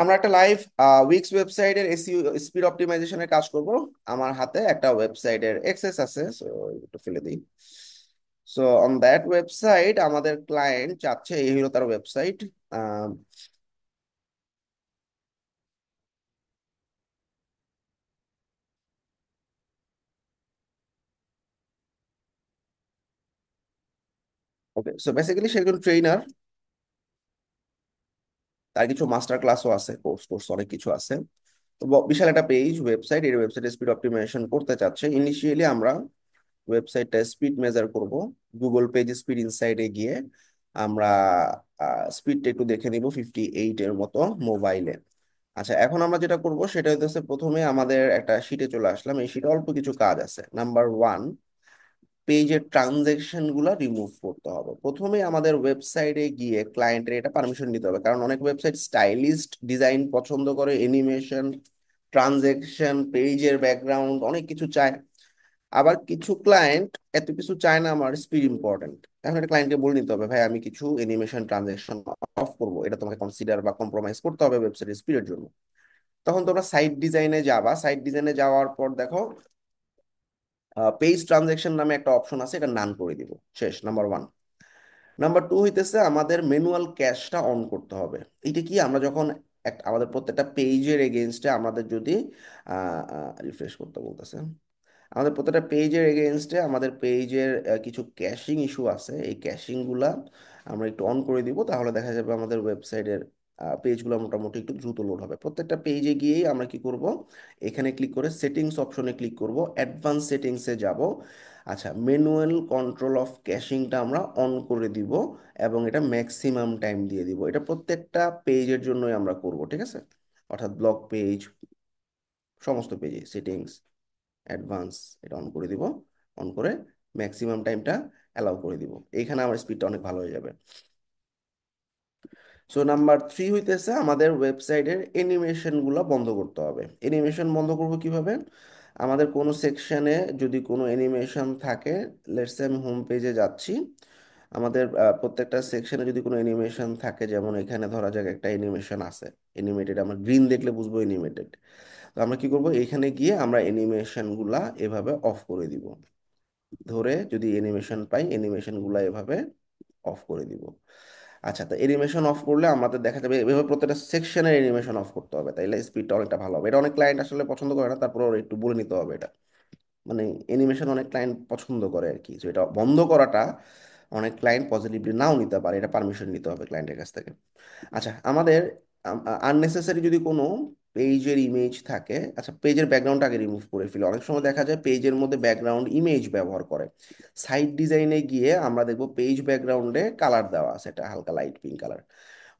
আমরা একটা live weeks ওয়েবসাইটের এসইও স্পিড অপটিমাইজেশনের কাজ করব। আমার হাতে একটা ওয়েবসাইটের অ্যাক্সেস আছে, সো একটু ফেলে দিই। সো অন দ্যাট ওয়েবসাইট আমাদের ক্লায়েন্ট চাচ্ছে, এই হলো তার ওয়েবসাইট। ওকে, সো বেসিক্যালি সে একজন ট্রেনার। তার কিছু মাস্টার ক্লাসও আছে, কোর্স কোর্স অনেক কিছু আছে। তো বিশাল একটা পেজ ওয়েবসাইট, এই ওয়েবসাইটে স্পিড অপটিমাইজেশন করতে চাচ্ছে। ইনিশিয়ালি আমরা ওয়েবসাইটটা স্পিড মেজার করব। গুগল পেজ স্পিড ইনসাইডে গিয়ে আমরা স্পিডটা একটু দেখে নিব 58 এর মতো মোবাইলে। আচ্ছা, এখন আমরা যেটা করব সেটা হচ্ছে, প্রথমে আমাদের একটা শিটে চলে আসলাম। এই শিটে অল্প কিছু কাজ আছে। নাম্বার ওয়ান, পেজের ট্রানজেকশন গুলা রিমুভ করতে হবে। প্রথমে আমাদের ওয়েবসাইটে গিয়ে ক্লায়েন্টের এটা পারমিশন নিতে হবে, কারণ অনেক ওয়েবসাইট স্টাইলিস্ট ডিজাইন পছন্দ করে, অ্যানিমেশন, ট্রানজেকশন, পেজের ব্যাকগ্রাউন্ড অনেক কিছু চায়। আবার কিছু ক্লায়েন্ট এত কিছু চায় না, আমার স্পিড ইম্পর্টেন্ট। এখন একটা ক্লায়েন্টকে বলে নিতে হবে, ভাই আমি কিছু অ্যানিমেশন ট্রানজেকশন অফ করবো, এটা তোমাকে কনসিডার বা কম্প্রোমাইজ করতে হবে ওয়েবসাইটের স্পিডের জন্য। তখন তোমরা সাইট ডিজাইনে যাবা। সাইট ডিজাইনে যাওয়ার পর দেখো পেজ ট্রানজেকশন নামে একটা অপশন আছে, এটা নান করে দিব। শেষ, নাম্বার ওয়ান। নাম্বার টু হইতেছে আমাদের ম্যানুয়াল ক্যাশটা অন করতে হবে। এটা কি, আমরা যখন আমাদের প্রত্যেকটা পেজের এগেনস্টে আমাদের যদি রিফ্রেশ করতে বলতেছে, আমাদের প্রত্যেকটা পেজের এগেনস্টে আমাদের পেজের কিছু ক্যাশিং ইস্যু আছে, এই ক্যাশিং গুলা আমরা একটু অন করে দিব। তাহলে দেখা যাবে আমাদের ওয়েবসাইটের পেজগুলো মোটামুটি একটু দ্রুত লোড হবে। প্রত্যেকটা পেজে গিয়েই আমরা কি করব, এখানে ক্লিক করে সেটিংস অপশনে ক্লিক করব, অ্যাডভান্স সেটিংসে যাব। আচ্ছা, ম্যানুয়াল কন্ট্রোল অফ ক্যাশিংটা আমরা অন করে দিব এবং এটা ম্যাক্সিমাম টাইম দিয়ে দিব। এটা প্রত্যেকটা পেজের জন্যই আমরা করব, ঠিক আছে? অর্থাৎ ব্লগ পেজ, সমস্ত পেজে সেটিংস, অ্যাডভান্স, এটা অন করে দিব। অন করে ম্যাক্সিমাম টাইমটা অ্যালাউ করে দিব। এইখানে আমার স্পিডটা অনেক ভালো হয়ে যাবে। সো নাম্বার থ্রি হইতেছে আমাদের ওয়েবসাইটের অ্যানিমেশনগুলো বন্ধ করতে হবে। অ্যানিমেশন বন্ধ করব কিভাবে? আমাদের কোনো সেকশনে যদি কোনো অ্যানিমেশন থাকে, লেটস সে আমি হোম পেজে যাচ্ছি, আমাদের প্রত্যেকটা সেকশনে যদি কোনো অ্যানিমেশন থাকে, যেমন এখানে ধরা যাক একটা অ্যানিমেশন আছে অ্যানিমেটেড, আমরা গ্রিন দেখলে বুঝবো অ্যানিমেটেড। তো আমরা কি করব, এখানে গিয়ে আমরা অ্যানিমেশনগুলা এভাবে অফ করে দিব। ধরে যদি অ্যানিমেশন পাই, অ্যানিমেশনগুলো এভাবে অফ করে দিব। আচ্ছা, তো অ্যানিমেশন অফ করলে আমাদের দেখা যাবে এভাবে প্রত্যেকটা সেকশনের অ্যানিমেশন অফ করতে হবে, তাইলে স্পিডটা অনেকটা ভালো হবে। এটা অনেক ক্লায়েন্ট আসলে পছন্দ করে না, তারপর একটু বলে নিতে হবে এটা। মানে অ্যানিমেশন অনেক ক্লায়েন্ট পছন্দ করে আর কি। তো এটা বন্ধ করাটা অনেক ক্লায়েন্ট পজিটিভলি নাও নিতে পারে, এটা পারমিশন নিতে হবে ক্লায়েন্টের কাছ থেকে। আচ্ছা, আমাদের আননেসেসারি যদি কোনো পেজের ইমেজ থাকে, আচ্ছা পেজের ব্যাকগ্রাউন্ড আগে রিমুভ করে ফেলি। অনেক সময় দেখা যায় পেজের মধ্যে ব্যাকগ্রাউন্ড ইমেজ ব্যবহার করে। সাইট ডিজাইনে গিয়ে আমরা দেখবো পেজ ব্যাকগ্রাউন্ডে কালার দেওয়া আছে, এটা হালকা লাইট পিঙ্ক কালার।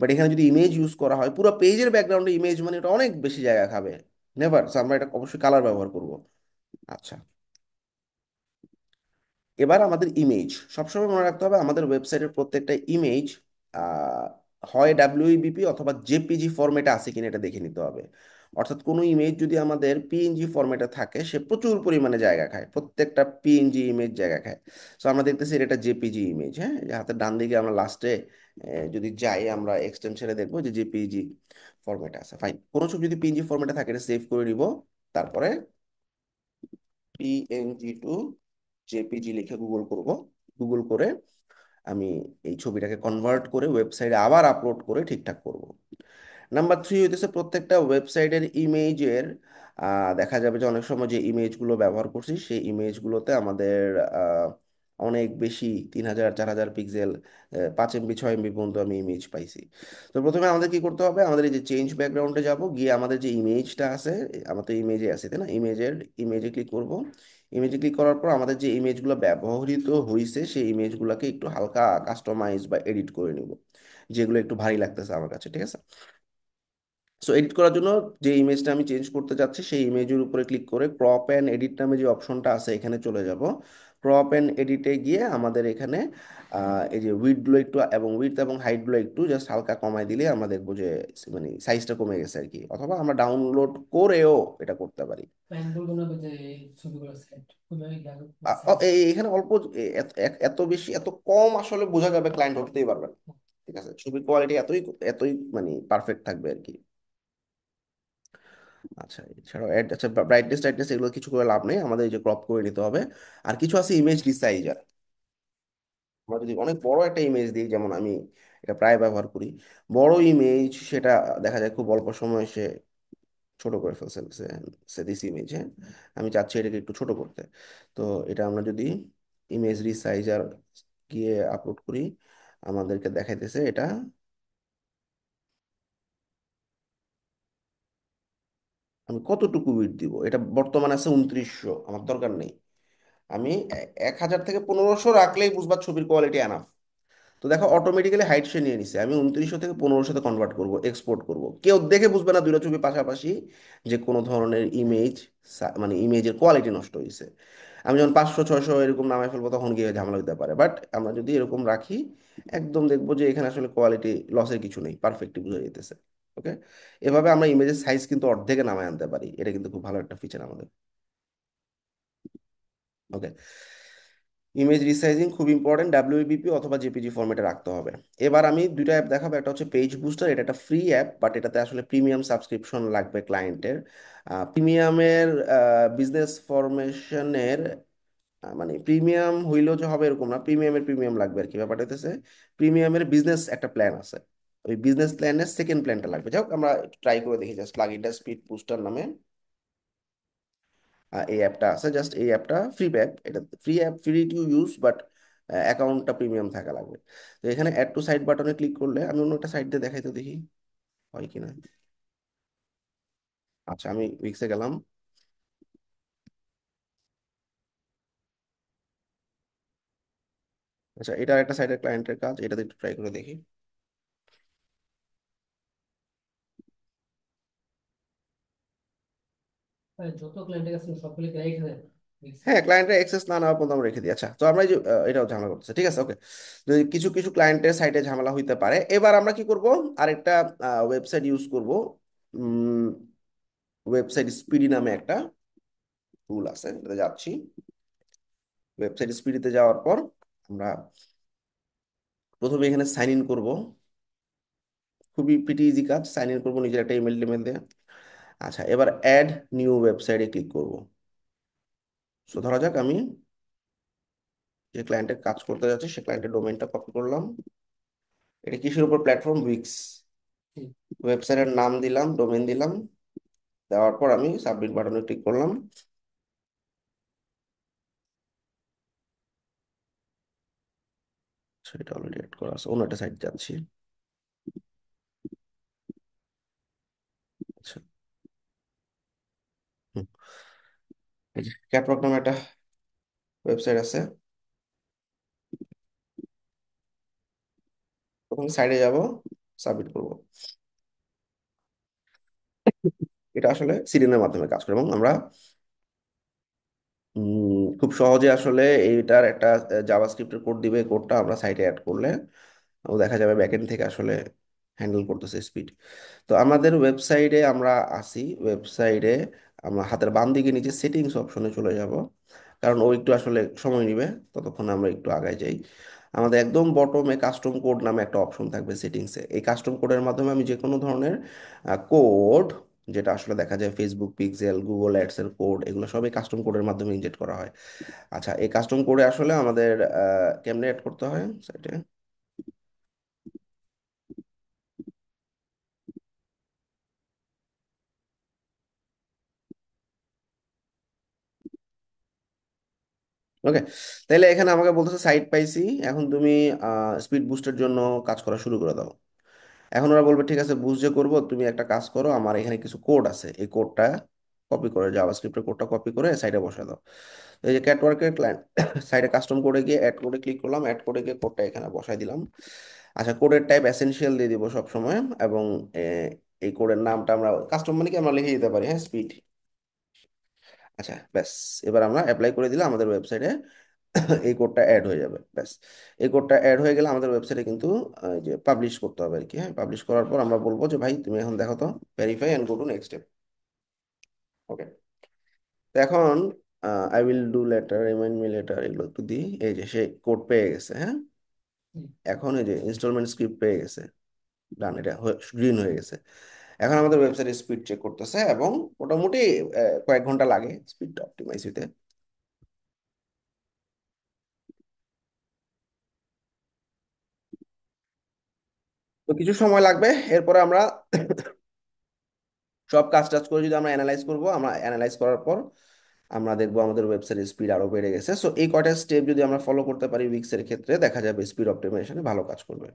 বাট এখানে যদি ইমেজ ইউজ করা হয়, পুরো পেজের ব্যাকগ্রাউন্ডে ইমেজ, মানে এটা অনেক বেশি জায়গা খাবে। নেভার, আমরা এটা অবশ্যই কালার ব্যবহার করব। আচ্ছা, এবার আমাদের ইমেজ সবসময় মনে রাখতে হবে, আমাদের ওয়েবসাইটের প্রত্যেকটা ইমেজ হয় ডাব্লিউইবিপি অথবা জেপিজি ফরম্যাটে আছে কিনা এটা দেখে নিতে হবে। অর্থাৎ কোনো ইমেজ যদি আমাদের পিএনজি ফরম্যাটে থাকে, সে প্রচুর পরিমাণে জায়গা খায়, প্রত্যেকটা পিএনজি ইমেজ জায়গা খায়। সো আমরা দেখতেছি এটা জেপিজি ইমেজ। হ্যাঁ, যে হাতের ডান দিকে আমরা লাস্টে যদি যাই, আমরা এক্সটেনশনে দেখবো যে জেপিজি ফরম্যাটে আছে। ফাইন, কোনো ছবি যদি পিএনজি ফরম্যাটে থাকে এটা সেভ করে নিব। তারপরে পিএনজি টু জেপিজি লিখে গুগল করব। গুগল করে আমি এই ছবিটাকে কনভার্ট করে ওয়েবসাইটে আবার আপলোড করে ঠিকঠাক করব। নাম্বার থ্রি হইতেছে প্রত্যেকটা ওয়েবসাইটের ইমেজের দেখা যাবে যে অনেক সময় যে ইমেজগুলো ব্যবহার করছি সেই ইমেজগুলোতে আমাদের আহ, অনেক বেশি 3000 4000 পিক্সেল, 5 MB 6 MB পর্যন্ত আমি ইমেজ পাইছি। তো প্রথমে আমাদের কি করতে হবে, আমাদের এই যে চেঞ্জ ব্যাকগ্রাউন্ডে যাব, গিয়ে আমাদের যে ইমেজটা আছে, আমার তো ইমেজে আছে তাই না, ইমেজে ক্লিক করব। ইমেজে ক্লিক করার পর আমাদের যে ইমেজগুলো ব্যবহৃত হয়েছে সেই ইমেজগুলোকে একটু হালকা কাস্টমাইজ বা এডিট করে নিব, যেগুলো একটু ভারী লাগতেছে আমার কাছে, ঠিক আছে? সো এডিট করার জন্য যে ইমেজটা আমি চেঞ্জ করতে যাচ্ছি সেই ইমেজের উপরে ক্লিক করে ক্রপ অ্যান্ড এডিট নামে যে অপশনটা আছে এখানে চলে যাব। ক্রপ অ্যান্ড এডিটে গিয়ে আমাদের এখানে এই যে উইডগুলো একটু এবং উইডথ এবং হাইটগুলো একটু জাস্ট হালকা কমাই দিলে আমরা দেখবো যে মানে সাইজটা কমে গেছে আর কি। অথবা আমরা ডাউনলোড করেও এটা করতে পারি। এখানে অল্প এত বেশি এত কম আসলে বোঝা যাবে, ক্লায়েন্ট ধরতেই পারবে না। ঠিক আছে, ছবির কোয়ালিটি এতই এতই মানে পারফেক্ট থাকবে আর কি। আচ্ছা এছাড়াও অ্যাড, আচ্ছা ব্রাইটনেস টাইটনেস এগুলো কিছু করে লাভ নেই, আমাদের এই যে ক্রপ করে নিতে হবে। আর কিছু আছে ইমেজ রিসাইজার। আমরা যদি অনেক বড় একটা ইমেজ দিই, যেমন আমি এটা প্রায় ব্যবহার করি, বড় ইমেজ সেটা দেখা যায় খুব অল্প সময় সে ছোট করে ফেলছে, সে দিস ইমেজ, হ্যাঁ, আমি চাচ্ছি এটাকে একটু ছোট করতে। তো এটা আমরা যদি ইমেজ রিসাইজার গিয়ে আপলোড করি, আমাদেরকে দেখাইতেছে এটা আমি কতটুকু উইডথ দিব। এটা বর্তমানে আছে 2900, আমার দরকার নেই। আমি 1000 থেকে 1500 রাখলেই বুঝবার ছবির কোয়ালিটি এনাফ। তো দেখো অটোমেটিক্যালি হাইট সে নিয়ে নিছে, আমি 2900 থেকে 1500-তে কনভার্ট করব, এক্সপোর্ট করব, কেউ দেখে বুঝবে না দুইটা ছবি পাশাপাশি যে কোনো ধরনের ইমেজ, মানে ইমেজের কোয়ালিটি নষ্ট হয়েছে। আমি যখন 500 600 এরকম নামায় ফেলবো তখন গিয়ে ঝামেলা দিতে পারে, বাট আমরা যদি এরকম রাখি একদম দেখবো যে এখানে আসলে কোয়ালিটি লসের কিছু নেই, পারফেক্টলি বুঝা যেতেছে। ওকে, এভাবে আমরা ইমেজের সাইজ কিন্তু অর্ধেকে নামায় আনতে পারি, এটা কিন্তু খুব ভালো একটা ফিচার আমাদের। ওকে, ইমেজ রিসাইজিং খুব ইম্পর্টেন্ট, ডাব্লিউবিপি অথবা জেপিজি ফরম্যাটে রাখতে হবে। এবার আমি দুইটা অ্যাপ দেখাবো, একটা হচ্ছে পেজ বুস্টার, এটা একটা ফ্রি অ্যাপ, বাট এটাতে আসলে প্রিমিয়াম সাবস্ক্রিপশন লাগবে ক্লায়েন্টের। প্রিমিয়ামের বিজনেস ফরমেশনের মানে প্রিমিয়াম হইলেও যে হবে এরকম না, প্রিমিয়ামের প্রিমিয়াম লাগবে আর কি, ব্যাপারটা হচ্ছে প্রিমিয়ামের বিজনেস একটা প্ল্যান আছে, ওই বিজনেস প্ল্যানের সেকেন্ড প্ল্যানটা লাগবে। যাই হোক আমরা ট্রাই করে দেখি, জাস্ট প্লাগইনটা স্পিড বুস্টার নামে এই অ্যাপটা আছে, জাস্ট এই অ্যাপটা ফ্রি অ্যাপ, এটা free app, free to use, but অ্যাকাউন্টটা প্রিমিয়াম থাকা লাগবে। তো এখানে অ্যাড টু সাইট বাটনে ক্লিক করলে আমি অন্য একটা সাইট দিয়ে দেখাই তো দেখি হয় কিনা। আচ্ছা আমি উইক্সে গেলাম। আচ্ছা এটা একটা সাইটের ক্লায়েন্টের কাজ, এটাতে একটু ট্রাই করে দেখি। যত ক্লায়েন্টের কাছে সবগুলো রাইট হয় মিক্সে। হ্যাঁ, ক্লায়েন্টের অ্যাক্সেস না নেওয়া পর্যন্ত আমরা রেখে দিই। আচ্ছা তো আমরা এই যে এটাও ঝামেলা করতেছে, ঠিক আছে ওকে। যদি কিছু কিছু ক্লায়েন্টের সাইটে ঝামেলা হইতে পারে, এবার আমরা কি করব, আরেকটা ওয়েবসাইট ইউজ করব। ওয়েবসাইট স্পিডি নামে একটা টুল আছে, এটাতে যাচ্ছি। ওয়েবসাইট স্পিডিতে যাওয়ার পর আমরা প্রথমে এখানে সাইন ইন করব। খুবই প্রিটি ইজি কাজ, সাইন ইন করবো নিজের একটা ইমেল টিমেল দিয়ে। আচ্ছা এবার অ্যাড নিউ ওয়েবসাইটে ক্লিক করব। সো ধরা যাক আমি যে ক্লায়েন্টের কাজ করতে যাচ্ছি সে ক্লায়েন্টের ডোমেইনটা কপি করলাম। এটা কিসের উপর প্ল্যাটফর্ম, উইক্স। ওয়েবসাইটের নাম দিলাম, ডোমেইন দিলাম, দেওয়ার পর আমি সাবমিট বাটনে ক্লিক করলাম। সেটা অলরেডি অ্যাড করা আছে, অন্য একটা সাইট যাচ্ছি। আচ্ছা, হুম, এই যে ক্যাটওয়ার্ক নামে একটা ওয়েবসাইট আছে। প্রথমে সাইডে যাব, সাবমিট করব। এটা আসলে সিরিয়ালের মাধ্যমে কাজ করে এবং আমরা খুব সহজে আসলে এইটার একটা জাভাস্ক্রিপ্টের কোড দিবে, কোডটা আমরা সাইটে অ্যাড করলে ও দেখা যাবে ব্যাকএন্ড থেকে আসলে হ্যান্ডেল করতেছে স্পিড। তো আমাদের ওয়েবসাইটে আমরা আসি, ওয়েবসাইটে আমরা হাতের বাম দিকে নিচে সেটিংস অপশনে চলে যাব, কারণ ও একটু আসলে সময় নিবে, ততক্ষণ আমরা একটু আগায় যাই। আমাদের একদম বটমে কাস্টম কোড নামে একটা অপশন থাকবে সেটিংসে, এই কাস্টম কোডের মাধ্যমে আমি যে কোনো ধরনের কোড, যেটা আসলে দেখা যায় ফেসবুক পিক্সেল, গুগল অ্যাডস এর কোড, এগুলো সবই কাস্টম কোডের মাধ্যমে ইনজেক্ট করা হয়। আচ্ছা এই কাস্টম কোডে আসলে আমাদের কেমনে অ্যাড করতে হয় সাইটে। ওকে, তাহলে এখানে আমাকে বলতেছে সাইট পাইছি, এখন তুমি স্পিড বুস্টের জন্য কাজ করা শুরু করে দাও। এখন ওরা বলবে ঠিক আছে বুস্ট যে করবো, তুমি একটা কাজ করো, আমার এখানে কিছু কোড আছে, এই কোডটা কপি করে, জাভাস্ক্রিপ্টের কোডটা কপি করে সাইডে বসে দাও। তো এই যে ক্যাটওয়ার্কের ক্লায়েন্ট সাইডে কাস্টম কোডে গিয়ে অ্যাড কোডে ক্লিক করলাম, অ্যাড কোডে গিয়ে কোডটা এখানে বসাই দিলাম। আচ্ছা কোডের টাইপ এসেনশিয়াল দিয়ে দিব সব সময়, এবং এই কোডের নামটা আমরা কাস্টম মানে কি আমরা লিখে দিতে পারি, হ্যাঁ স্পিড। আচ্ছা ব্যাস, এবার আমরা অ্যাপ্লাই করে দিলে আমাদের ওয়েবসাইটে এই কোডটা অ্যাড হয়ে যাবে, ব্যাস। এই কোডটা অ্যাড হয়ে গেলে আমাদের ওয়েবসাইটে কিন্তু এই যে পাবলিশ করতে হবে আর কি, হ্যাঁ পাবলিশ করার পর আমরা বলবো যে ভাই তুমি এখন দেখো তো, verify and go to next step. Okay, তো এখন I will do later, remind me later, এগুলো একটু দিই। এই যে সে কোড পেয়ে গেছে, হ্যাঁ। এখন এই যে ইনস্টলমেন্ট স্ক্রিপ্ট পেয়ে গেছে, ডান, এটা গ্রিন হয়ে গেছে। এখন আমাদের ওয়েবসাইট স্পিড চেক করতেছে এবং মোটামুটি কয়েক ঘন্টা লাগে স্পিডটা অপটিমাইজ হইতে। তো কিছু সময় লাগবে। এরপরে আমরা সব কাজ টাজ করে যদি আমরা অ্যানালাইজ করব, আমরা অ্যানালাইজ করার পর আমরা দেখবো আমাদের ওয়েবসাইটের স্পিড আরো বেড়ে গেছে। সো এই কয়টা স্টেপ যদি আমরা ফলো করতে পারি উইক্স এর ক্ষেত্রে, দেখা যাবে স্পিড অপটিমাইজেশনে ভালো কাজ করবে।